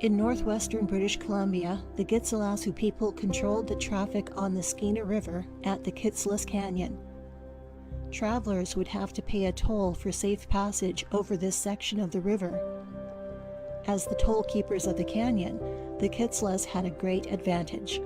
In northwestern British Columbia, the Kitselas people controlled the traffic on the Skeena River at the Kitselas Canyon. Travelers would have to pay a toll for safe passage over this section of the river. As the toll keepers of the canyon, the Kitselas had a great advantage.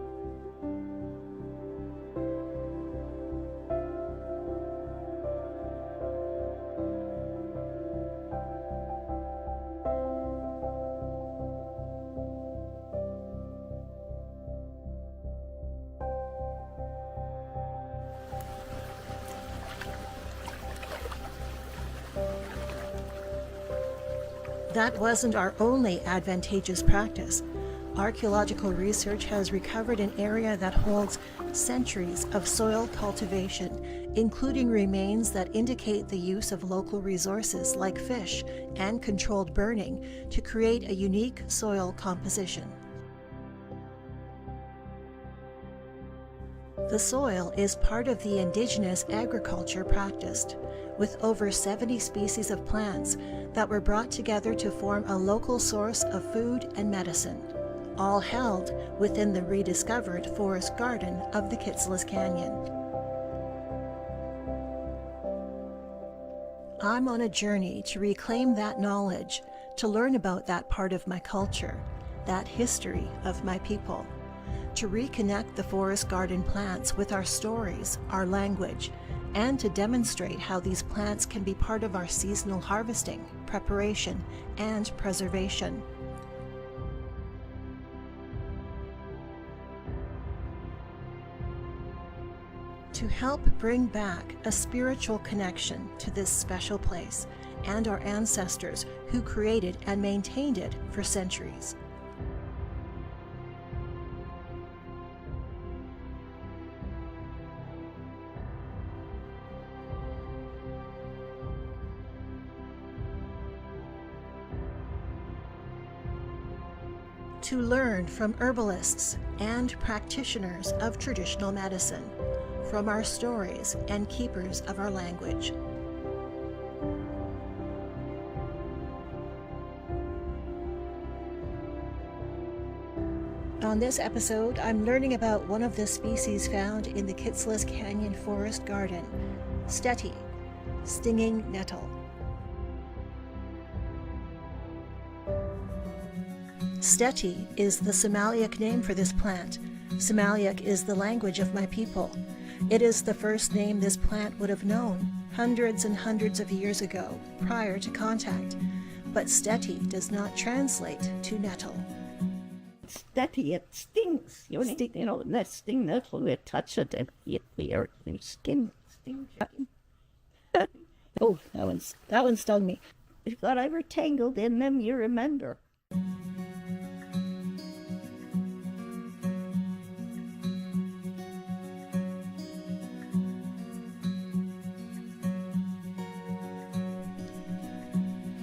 That wasn't our only advantageous practice. Archaeological research has recovered an area that holds centuries of soil cultivation, including remains that indicate the use of local resources like fish and controlled burning to create a unique soil composition. The soil is part of the indigenous agriculture practiced, with over 70 species of plants that were brought together to form a local source of food and medicine, all held within the rediscovered forest garden of the Kitselas Canyon. I'm on a journey to reclaim that knowledge, to learn about that part of my culture, that history of my people, to reconnect the forest garden plants with our stories, our language, and to demonstrate how these plants can be part of our seasonal harvesting, preparation, and preservation. To help bring back a spiritual connection to this special place and our ancestors who created and maintained it for centuries. To learn from herbalists and practitioners of traditional medicine, from our stories and keepers of our language. On this episode, I'm learning about one of the species found in the Kitselas Canyon Forest Garden, Steti, stinging nettle. Steti is the Somaliac name for this plant. Somaliac is the language of my people. It is the first name this plant would have known hundreds and hundreds of years ago, prior to contact. But Steti does not translate to nettle. Steti, it stings. You know, that sting nettle, we touch it and it weird. Skin stings. Oh, that one stung me. If got ever tangled in them, you remember.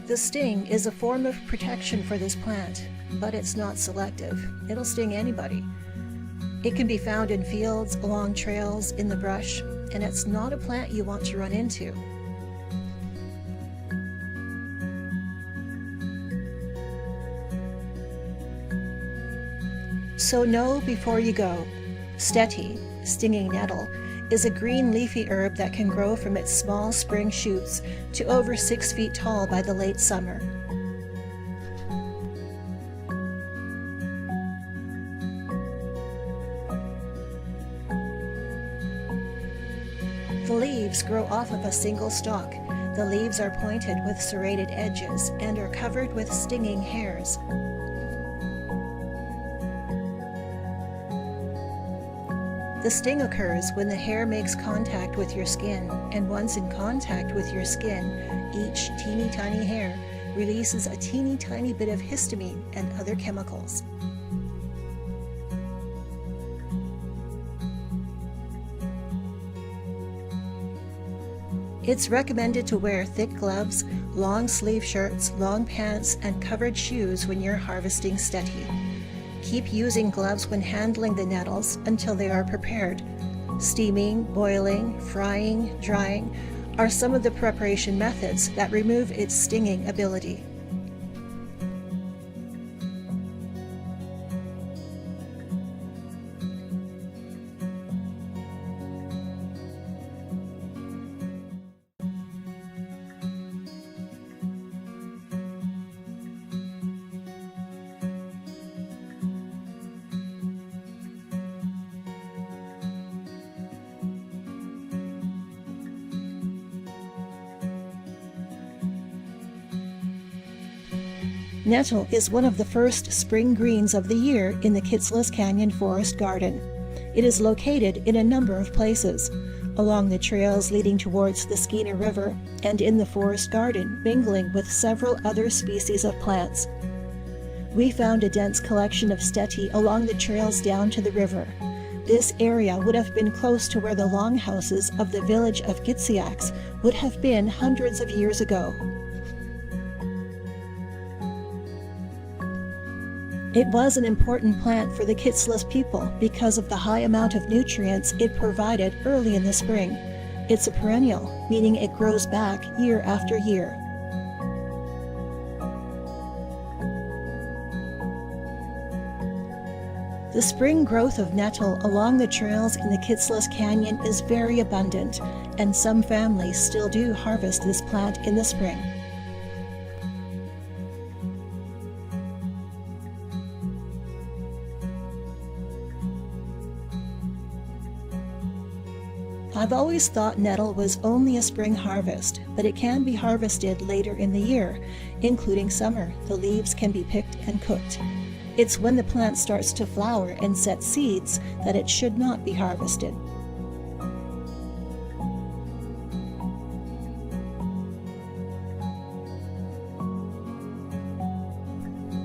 The sting is a form of protection for this plant, but it's not selective. It'll sting anybody. It can be found in fields, along trails, in the brush, and it's not a plant you want to run into. So know before you go, Steti, stinging nettle, is a green leafy herb that can grow from its small spring shoots to over 6 feet tall by the late summer. The leaves grow off of a single stalk. The leaves are pointed with serrated edges and are covered with stinging hairs. The sting occurs when the hair makes contact with your skin, and once in contact with your skin, each teeny tiny hair releases a teeny tiny bit of histamine and other chemicals. It's recommended to wear thick gloves, long sleeve shirts, long pants, and covered shoes when you're harvesting Steti. Keep using gloves when handling the nettles until they are prepared. Steaming, boiling, frying, drying are some of the preparation methods that remove its stinging ability. Nettle is one of the first spring greens of the year in the Kitselas Canyon Forest Garden. It is located in a number of places, along the trails leading towards the Skeena River and in the forest garden, mingling with several other species of plants. We found a dense collection of Steti along the trails down to the river. This area would have been close to where the longhouses of the village of Kitselas would have been hundreds of years ago. It was an important plant for the Kitselas people because of the high amount of nutrients it provided early in the spring. It's a perennial, meaning it grows back year after year. The spring growth of nettle along the trails in the Kitselas Canyon is very abundant, and some families still do harvest this plant in the spring. I've always thought nettle was only a spring harvest, but it can be harvested later in the year, including summer. The leaves can be picked and cooked. It's when the plant starts to flower and set seeds that it should not be harvested.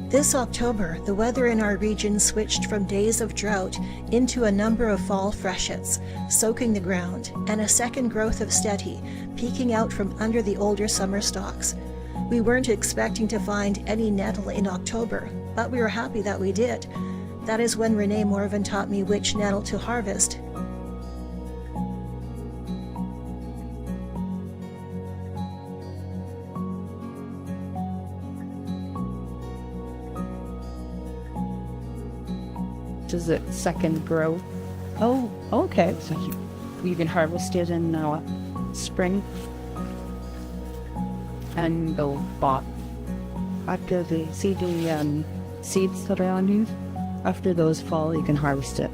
This October, the weather in our region switched from days of drought into a number of fall freshets, soaking the ground, and a second growth of Steti, peeking out from under the older summer stalks. We weren't expecting to find any nettle in October, but we were happy that we did. That is when Renee Morvan taught me which nettle to harvest. Is it second growth? Oh, okay. So you can harvest it in spring and go bought after the seeds that are on you. After those fall, you can harvest it.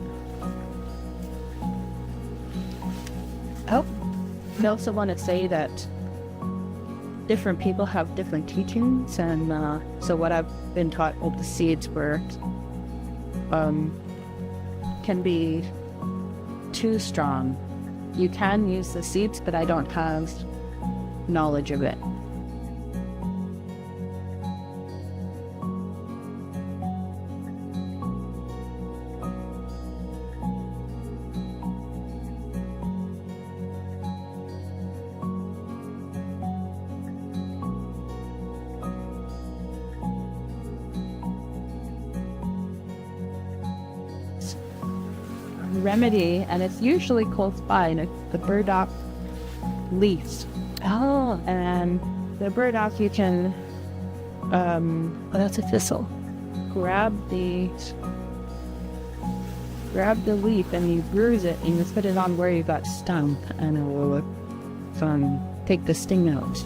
Oh, I also want to say that different people have different teachings, and so what I've been taught with the seeds were can be too strong. You can use the seeds, but I don't have knowledge of it. Remedy, and it's usually close by, and it's the burdock leaves. oh, And the burdock, you can that's a thistle. grab the leaf and you bruise it and you put it on where you got stung, and it will take the sting out.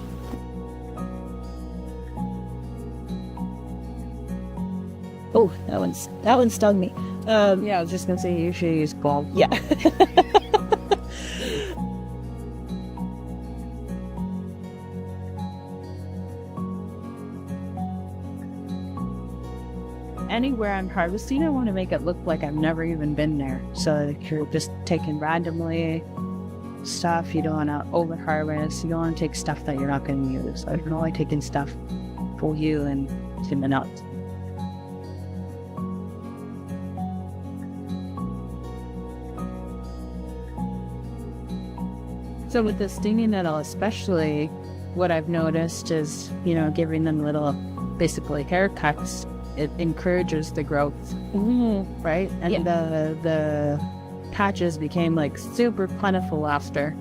Oh, that one stung me. Yeah, I was just gonna say you should use bulb. Yeah. Anywhere I'm harvesting, I want to make it look like I've never even been there. So if you're just taking randomly stuff, you don't want to over harvest, you don't want to take stuff that you're not going to use. I'm only taking stuff for you and someone else. So with the stinging nettle especially, what I've noticed is, giving them little, basically haircuts, it encourages the growth, right? And Yeah. the patches became like super plentiful after.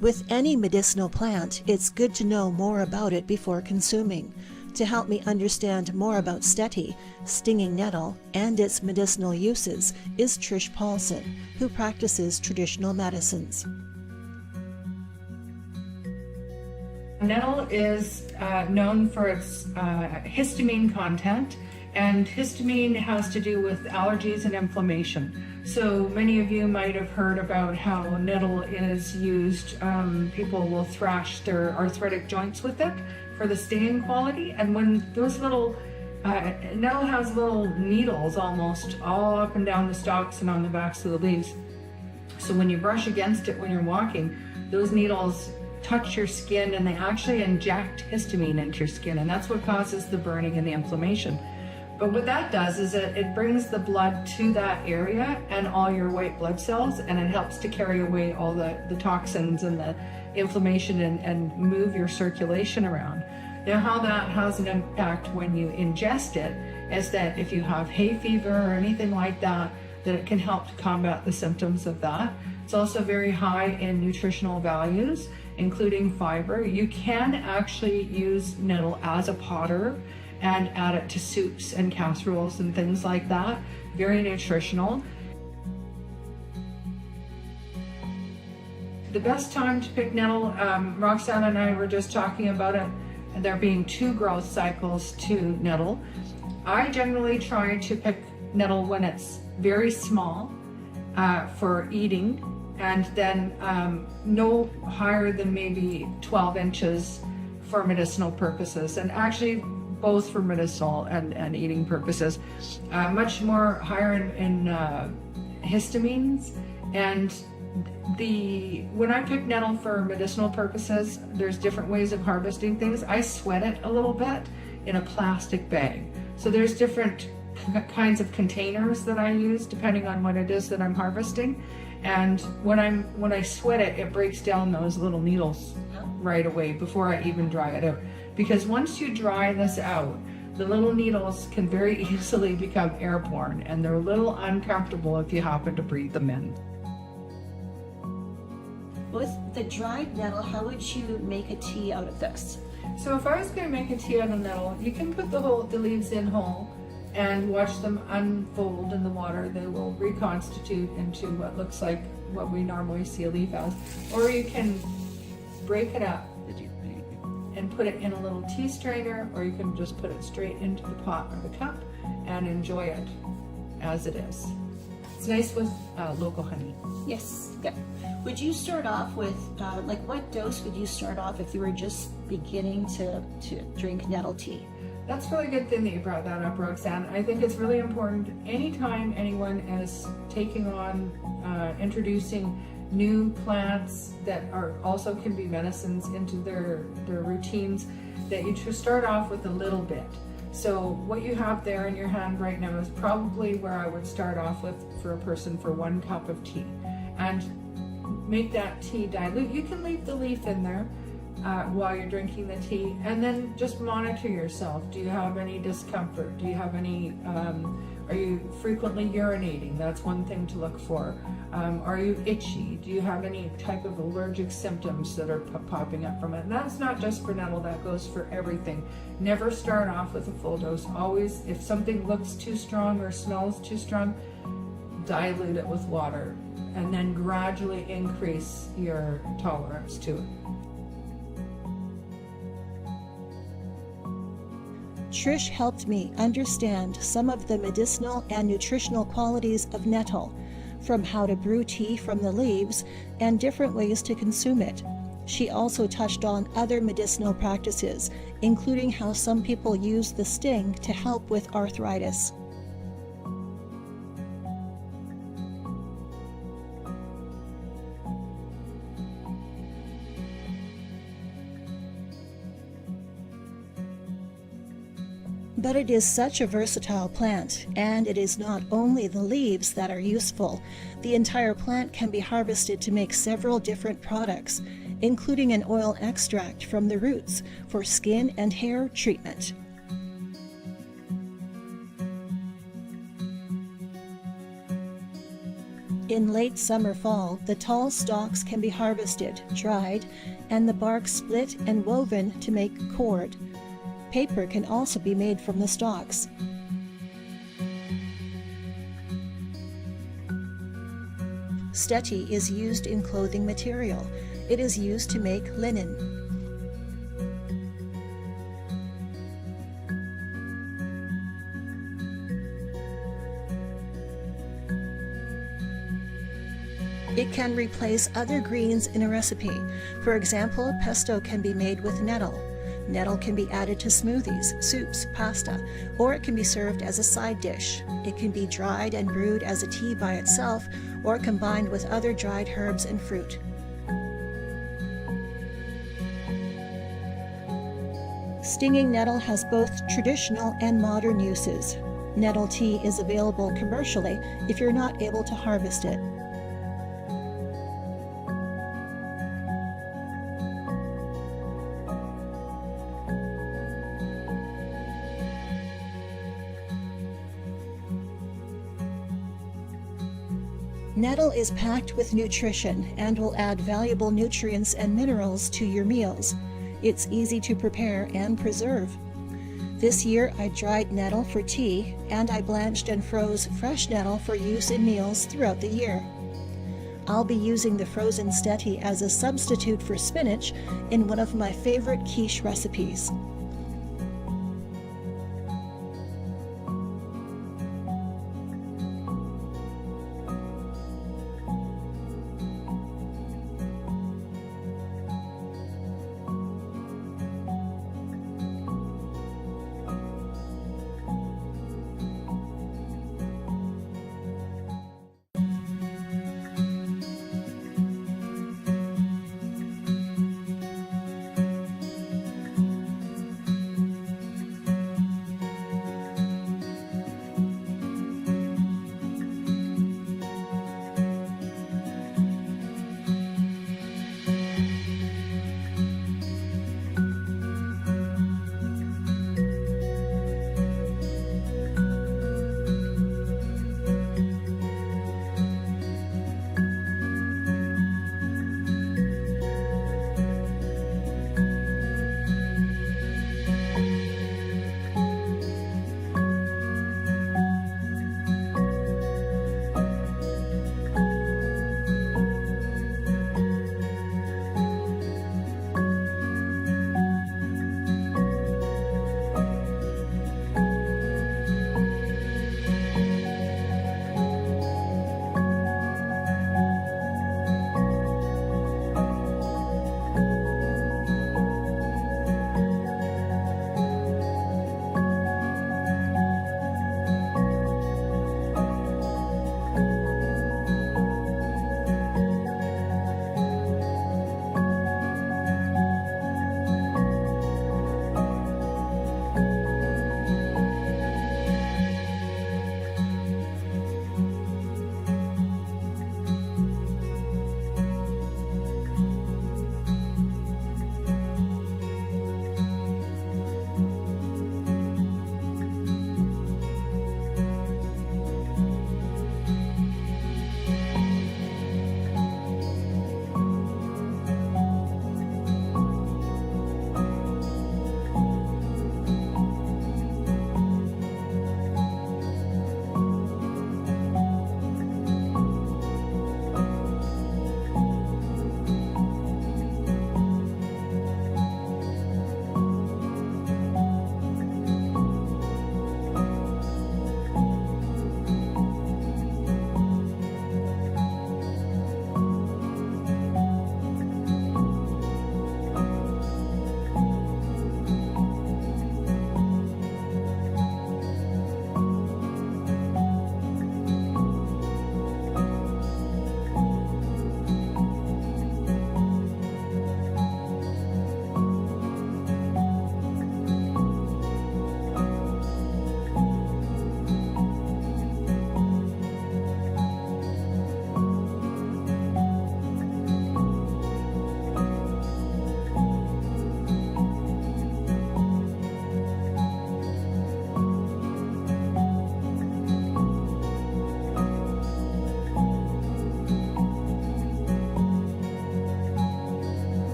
With any medicinal plant, it's good to know more about it before consuming. To help me understand more about Steti, stinging nettle, and its medicinal uses is Trish Paulson, who practices traditional medicines. Nettle is known for its histamine content, and histamine has to do with allergies and inflammation. So many of you might have heard about how nettle is used. People will thrash their arthritic joints with it for the stinging quality, and when those little nettle has little needles almost all up and down the stalks and on the backs of the leaves. So when you brush against it when you're walking, those needles touch your skin and they actually inject histamine into your skin, and that's what causes the burning and the inflammation. But what that does is it brings the blood to that area and all your white blood cells, and it helps to carry away all the toxins and the inflammation and move your circulation around. Now, how that has an impact when you ingest it is that if you have hay fever or anything like that, that it can help to combat the symptoms of that. It's also very high in nutritional values, including fiber. You can actually use nettle as a potter and add it to soups and casseroles and things like that. Very nutritional. The best time to pick nettle, Roxanne and I were just talking about it, there being 2 growth cycles to nettle. I generally try to pick nettle when it's very small for eating, and then no higher than maybe 12 inches for medicinal purposes, and actually both for medicinal and eating purposes. Much more higher in histamines. And when I pick nettle for medicinal purposes, there's different ways of harvesting things. I sweat it a little bit in a plastic bag. So there's different kinds of containers that I use depending on what it is that I'm harvesting. And when I sweat it, it breaks down those little needles right away before I even dry it out. Because once you dry this out, the little needles can very easily become airborne, and they're a little uncomfortable if you happen to breathe them in. With the dried nettle, how would you make a tea out of this? So if I was going to make a tea out of nettle, you can put the leaves in whole and watch them unfold in the water. They will reconstitute into what looks like what we normally see a leaf as. Or you can break it up and put it in a little tea strainer, or you can just put it straight into the pot or the cup and enjoy it as it is. It's nice with local honey. Yes. Yeah. Would you start off with, what dose would you start off if you were just beginning to drink nettle tea? That's a really good thing that you brought that up, Roxanne. I think it's really important anytime anyone is taking on, introducing new plants that also can be medicines into their routines, that you just start off with a little bit. So what you have there in your hand right now is probably where I would start off with for a person for 1 cup of tea. And make that tea dilute. You can leave the leaf in there while you're drinking the tea, and then just monitor yourself. Do you have any discomfort? Do you have any, are you frequently urinating? That's one thing to look for. Are you itchy? Do you have any type of allergic symptoms that are popping up from it? And that's not just for nettle, that goes for everything. Never start off with a full dose. Always, if something looks too strong or smells too strong, dilute it with water, and then gradually increase your tolerance to it. Trish helped me understand some of the medicinal and nutritional qualities of nettle, from how to brew tea from the leaves and different ways to consume it. She also touched on other medicinal practices, including how some people use the sting to help with arthritis. But it is such a versatile plant, and it is not only the leaves that are useful. The entire plant can be harvested to make several different products, including an oil extract from the roots for skin and hair treatment. In late summer fall, the tall stalks can be harvested, dried, and the bark split and woven to make cord. Paper can also be made from the stalks. Steti is used in clothing material. It is used to make linen. It can replace other greens in a recipe. For example, pesto can be made with nettle. Nettle can be added to smoothies, soups, pasta, or it can be served as a side dish. It can be dried and brewed as a tea by itself or combined with other dried herbs and fruit. Stinging nettle has both traditional and modern uses. Nettle tea is available commercially if you're not able to harvest it. Nettle is packed with nutrition and will add valuable nutrients and minerals to your meals. It's easy to prepare and preserve. This year I dried nettle for tea, and I blanched and froze fresh nettle for use in meals throughout the year. I'll be using the frozen Steti as a substitute for spinach in one of my favorite quiche recipes.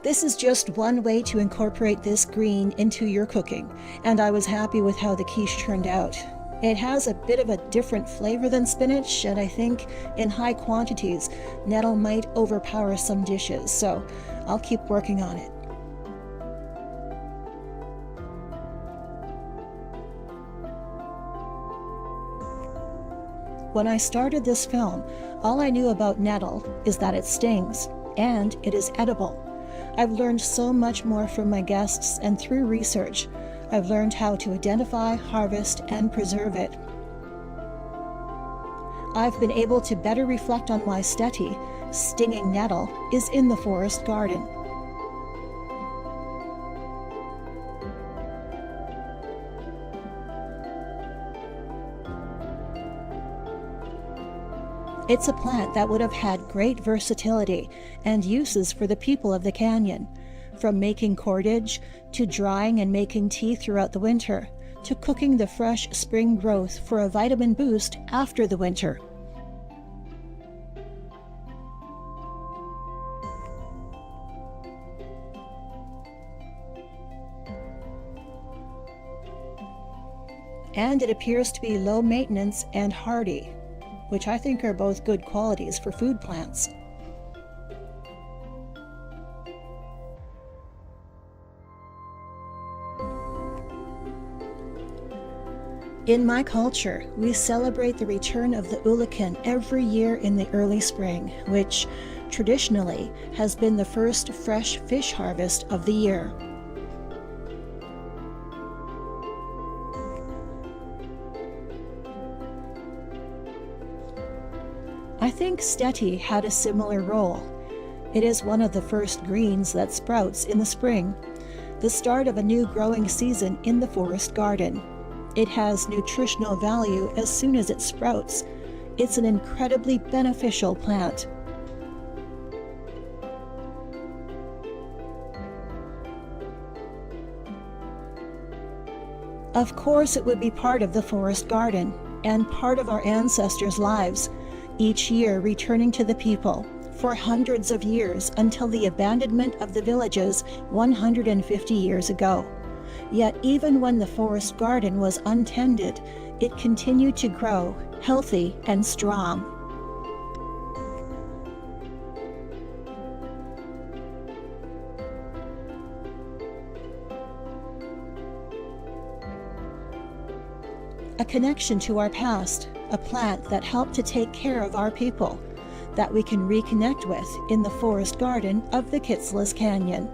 This is just one way to incorporate this green into your cooking, and I was happy with how the quiche turned out. It has a bit of a different flavor than spinach, and I think in high quantities, nettle might overpower some dishes, so I'll keep working on it. When I started this film, all I knew about nettle is that it stings, and it is edible. I've learned so much more from my guests, and through research, I've learned how to identify, harvest, and preserve it. I've been able to better reflect on why Steti, stinging nettle, is in the forest garden. It's a plant that would have had great versatility and uses for the people of the canyon, from making cordage, to drying and making tea throughout the winter, to cooking the fresh spring growth for a vitamin boost after the winter. And it appears to be low maintenance and hardy, which I think are both good qualities for food plants. In my culture, we celebrate the return of the Ulakan every year in the early spring, which traditionally has been the first fresh fish harvest of the year. I think Steti had a similar role. It is one of the first greens that sprouts in the spring, the start of a new growing season in the forest garden. It has nutritional value as soon as it sprouts. It's an incredibly beneficial plant. Of course, it would be part of the forest garden and part of our ancestors' lives, each year returning to the people for hundreds of years until the abandonment of the villages 150 years ago. Yet even when the forest garden was untended, it continued to grow, healthy and strong. A connection to our past, a plant that helped to take care of our people, that we can reconnect with in the forest garden of the Kitselas Canyon.